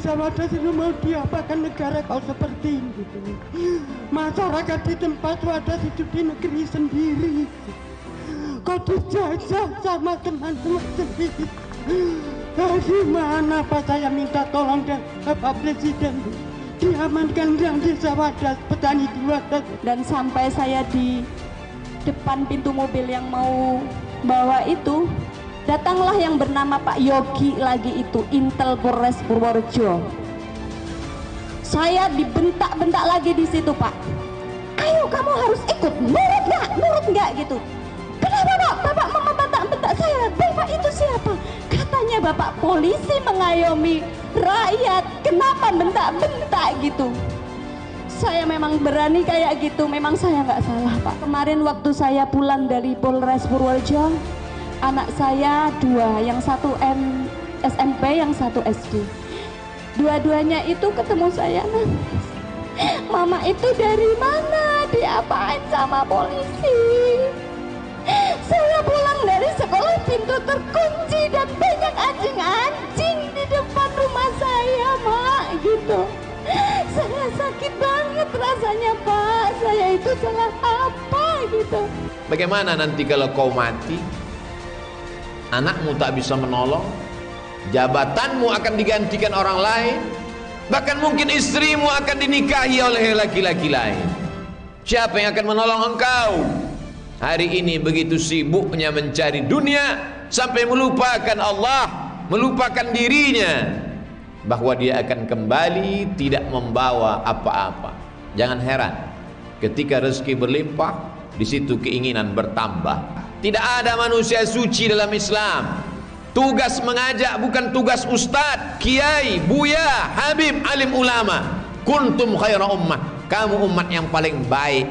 desa wadas ini mau diapakan negara kau seperti ini? Masyarakat di tempat wadas hidup di negeri sendiri, kau dijajah sama teman-teman sendiri. Gimana Pak, saya minta tolong dan Bapak Presiden diamankan yang desa wadas, petani di wadas. Dan sampai saya di depan pintu mobil yang mau bawa itu, datanglah yang bernama Pak Yogi lagi itu, Intel Polres Purworejo. Saya dibentak-bentak lagi di situ, Pak. Ayo kamu harus ikut, nurut nggak gitu. Kenapa Pak? Bapak membentak-bentak saya. Bapak itu siapa? Katanya Bapak polisi mengayomi rakyat. Kenapa bentak-bentak gitu? Saya memang berani kayak gitu, memang saya nggak salah Pak. Kemarin waktu saya pulang dari Polres Purworejo, anak saya 2, yang satu SMP, yang satu SD. Dua-duanya itu ketemu saya nangis. Mama itu dari mana? Diapain sama polisi? Saya pulang dari sekolah pintu terkunci dan banyak anjing-anjing di depan rumah saya, Mak, gitu. Saya sakit banget rasanya, Pak. Saya itu salah apa gitu. Bagaimana nanti kalau kau mati, anakmu tak bisa menolong, jabatanmu akan digantikan orang lain, bahkan mungkin istrimu akan dinikahi oleh laki-laki lain. Siapa yang akan menolong engkau? Hari ini begitu sibuknya mencari dunia sampai melupakan Allah, melupakan dirinya, bahwa dia akan kembali tidak membawa apa-apa. Jangan heran ketika rezeki berlimpah, di situ keinginan bertambah. Tidak ada manusia suci dalam Islam. Tugas mengajak bukan tugas ustadz, kiai, buya, habib, alim ulama. Kuntum khaira ummah, kamu umat yang paling baik.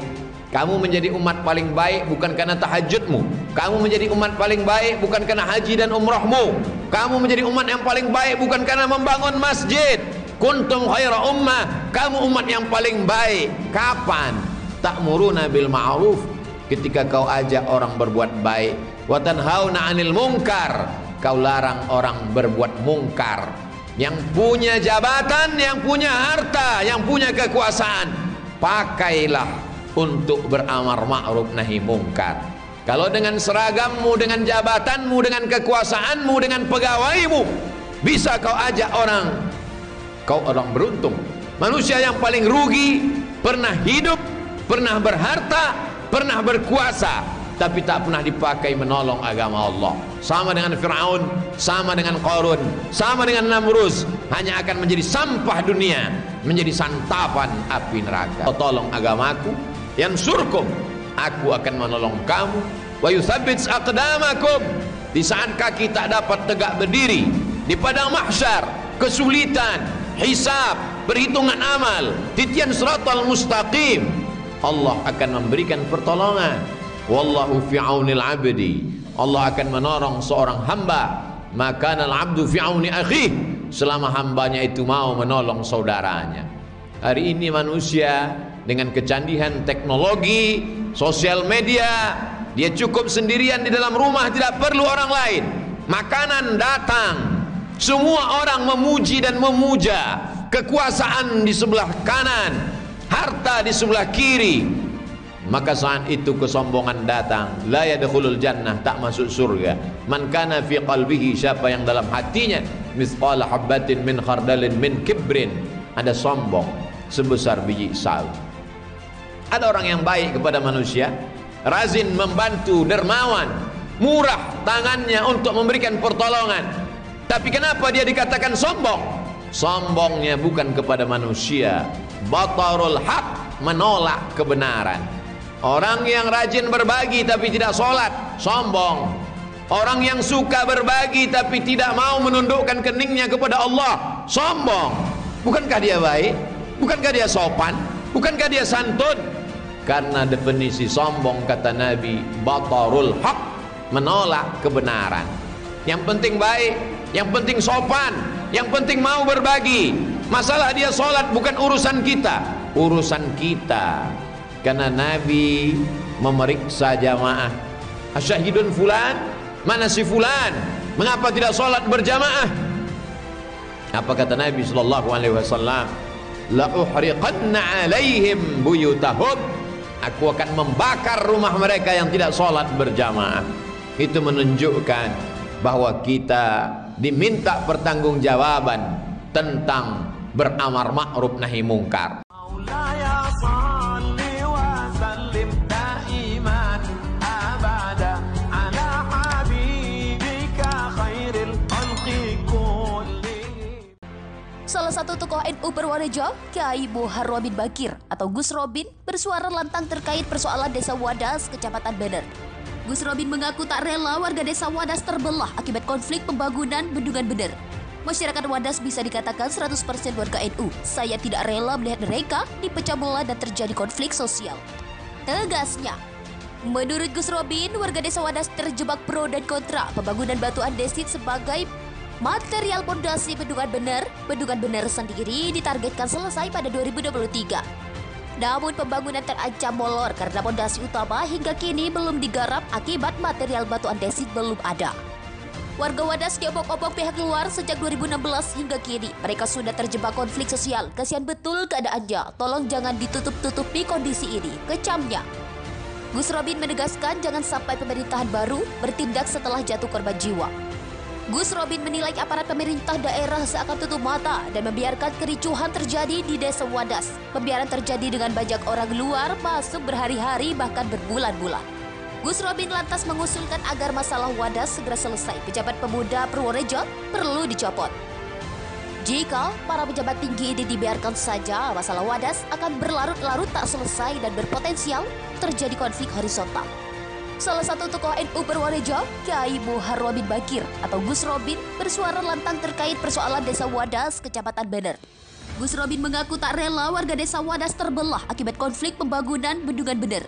Kamu menjadi umat paling baik bukan karena tahajudmu. Kamu menjadi umat paling baik bukan karena haji dan umrahmu. Kamu menjadi umat yang paling baik bukan karena membangun masjid. Kuntum khaira ummah, kamu umat yang paling baik. Kapan? Ta'muruna bil ma'ruf, ketika kau ajak orang berbuat baik. Wa tanhauna 'anil munkar, kau larang orang berbuat mungkar. Yang punya jabatan, yang punya harta, yang punya kekuasaan, pakailah untuk beramar ma'ruf nahi mungkar. Kalau dengan seragammu, dengan jabatanmu, dengan kekuasaanmu, dengan pegawaimu bisa kau ajak orang, kau orang beruntung. Manusia yang paling rugi pernah hidup, pernah berharta, pernah berkuasa, tapi tak pernah dipakai menolong agama Allah. Sama dengan Fir'aun, sama dengan Qarun, sama dengan Namrus, hanya akan menjadi sampah dunia, menjadi santapan api neraka. Tolong agamaku, yansurkum, aku akan menolong kamu. Wa yuthabbits aqdamakum, di saat kaki tak dapat tegak berdiri di padang mahsyar, kesulitan, hisab, perhitungan amal, titian siratal mustaqim, Allah akan memberikan pertolongan. Wallahu fi aunil abdi, Allah akan menolong seorang hamba. Maka al abdu fi auni akhih, selama hambanya itu mau menolong saudaranya. Hari ini manusia dengan kecanggihan teknologi, sosial media, dia cukup sendirian di dalam rumah, tidak perlu orang lain. Makanan datang, semua orang memuji dan memuja, kekuasaan di sebelah kanan, harta di sebelah kiri. Maka saat itu kesombongan datang. La yadkhulul jannah, tak masuk surga. Man kana fi qalbihi, siapa yang dalam hatinya mithqala habbatin min khardalin min kibrin, ada sombong sebesar biji sawi. Ada orang yang baik kepada manusia, rajin membantu, dermawan, murah tangannya untuk memberikan pertolongan. Tapi kenapa dia dikatakan sombong? Sombongnya bukan kepada manusia. Batarul haq, menolak kebenaran. Orang yang rajin berbagi tapi tidak sholat, sombong. Orang yang suka berbagi tapi tidak mau menundukkan keningnya kepada Allah, sombong. Bukankah dia baik? Bukankah dia sopan? Bukankah dia santun? Karena definisi sombong, kata Nabi, batarul haq, menolak kebenaran. Yang penting baik, yang penting sopan, yang penting mau berbagi. Masalah dia sholat bukan urusan kita, urusan kita. Karena Nabi memeriksa jamaah, asyahidun fulan, mana si fulan, mengapa tidak sholat berjamaah? Apa kata Nabi sallallahu alaihi wasallam? La uhriqanna alaihim buyutahum. Aku akan membakar rumah mereka yang tidak sholat berjamaah. Itu menunjukkan bahwa kita diminta pertanggungjawaban tentang beramar ma'ruf nahi mungkar. Salah satu tokoh NU Purworejo, Kyai Muhammad Robin Bakir atau Gus Robin, bersuara lantang terkait persoalan Desa Wadas, Kecamatan Bener. Gus Robin mengaku tak rela warga Desa Wadas terbelah akibat konflik pembangunan Bendungan Bener. Masyarakat Wadas bisa dikatakan 100% warga NU. Saya tidak rela melihat mereka dipecah belah dan terjadi konflik sosial. Tegasnya. Menurut Gus Robin, warga Desa Wadas terjebak pro dan kontra pembangunan batu andesit sebagai material pondasi Bendungan Bener. Bendungan Bener sendiri ditargetkan selesai pada 2023. Namun pembangunan terancam molor karena pondasi utama hingga kini belum digarap akibat material batu andesit belum ada. Warga Wadas diobok-obok pihak luar sejak 2016 hingga kini. Mereka sudah terjebak konflik sosial. Kasihan betul keadaannya. Tolong jangan ditutup-tutupi kondisi ini, kecamnya. Gus Robin menegaskan jangan sampai pemerintahan baru bertindak setelah jatuh korban jiwa. Gus Robin menilai aparat pemerintah daerah seakan tutup mata dan membiarkan kericuhan terjadi di Desa Wadas. Pembiaran terjadi dengan banyak orang luar masuk berhari-hari bahkan berbulan-bulan. Gus Robin lantas mengusulkan agar masalah Wadas segera selesai. Pejabat pemuda Purworejo perlu dicopot. Jika para pejabat tinggi ini dibiarkan saja, masalah Wadas akan berlarut-larut tak selesai dan berpotensial terjadi konflik horizontal. Salah satu tokoh NU Purworejo, Kyai Muhammad Robin Bakir atau Gus Robin, bersuara lantang terkait persoalan Desa Wadas, Kecamatan Bener. Gus Robin mengaku tak rela warga Desa Wadas terbelah akibat konflik pembangunan Bendungan Bener.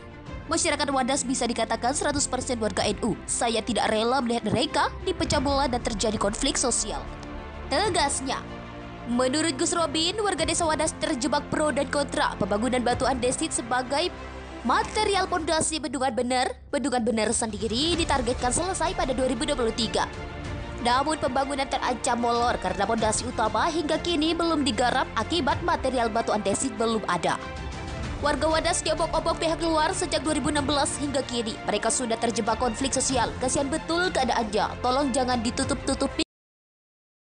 Masyarakat Wadas bisa dikatakan 100% warga NU. Saya tidak rela melihat mereka dipecah belah dan terjadi konflik sosial. Tegasnya. Menurut Gus Robin, warga Desa Wadas terjebak pro dan kontra pembangunan batu andesit sebagai material pondasi Bendungan Bener. Bendungan Bener sendiri ditargetkan selesai pada 2023. Namun pembangunan terancam molor karena pondasi utama hingga kini belum digarap akibat material batu andesit belum ada. Warga Wadas diobok-obok pihak luar sejak 2016 hingga kini. Mereka sudah terjebak konflik sosial. Kasihan betul keadaannya. Tolong jangan ditutup-tutupi